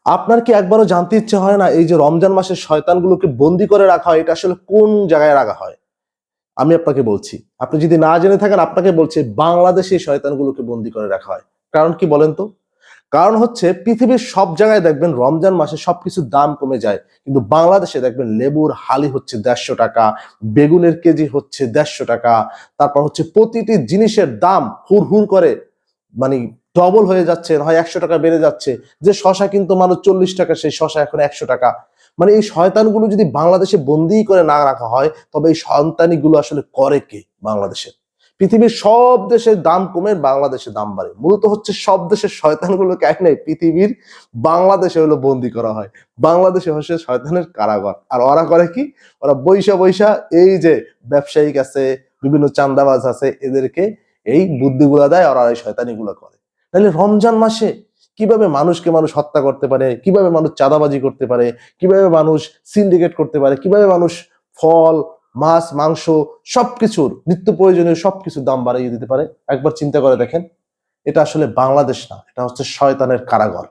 আপনার কি একবারও জানতে ইচ্ছে হয় না এই যে রমজান মাসে শয়তানগুলোকে বন্দি করে রাখা হয় এটা আসলে কোন জায়গায় রাখা হয়? আমি আপনাকে বলছি। আপনি যদি না জেনে থাকেন আপনাকে বলছি বাংলাদেশে এই শয়তানগুলোকে বন্দি করে রাখা হয়। কারণ কি বলেন তো? কারণ হচ্ছে পৃথিবীর সব জায়গায় দেখবেন রমজান মাসে সবকিছুর দাম কমে যায়। কিন্তু বাংলাদেশে দেখবেন লেবুর হালি হচ্ছে ৳১৫০, বেগুনের কেজি হচ্ছে ৳১৫০, তারপর হচ্ছে প্রতিটি জিনিসের দাম হুড় করে মানে ডবল হয়ে যাচ্ছে, হয় ৳১০০ বেড়ে যাচ্ছে। যে শশা কিনতো মানুষ ৳৪০, সেই শশা এখন ৳১০০। মানে এই শয়তানগুলো যদি বাংলাদেশে বন্দী করে না রাখা হয়, তবে এই সন্তানিগুলো আসলে করে কে বাংলাদেশে? পৃথিবীর সব দেশের দাম কমে বাংলাদেশে দাম বাড়ে। মূলত হচ্ছে সব দেশের শয়তানগুলোকে এক নাই পৃথিবীর বাংলাদেশে হলো বন্দী করা হয়। বাংলাদেশে হচ্ছে শয়তানের কারাগার। আর ওরা করে কি? ওরা বইসা এই যে ব্যবসায়িক আছে, বিভিন্ন চান্দাবাজ আছে এদেরকে এই বুদ্ধিগুলা দেয় আর ওরা এই শয়তানিগুলা করে। তাহলে রমজান মাসে কিভাবে মানুষকে মানুষ হত্যা করতে পারে, কিভাবে মানুষ চাঁদাবাজি করতে পারে, কিভাবে মানুষ সিন্ডিকেট করতে পারে, কিভাবে মানুষ ফল, মাছ, মাংস সবকিছুর নিত্য প্রয়োজনীয় সবকিছুর দাম বাড়িয়ে দিতে পারে, একবার চিন্তা করে দেখেন। এটা আসলে বাংলাদেশ না, এটা হচ্ছে শয়তানের কারাগার।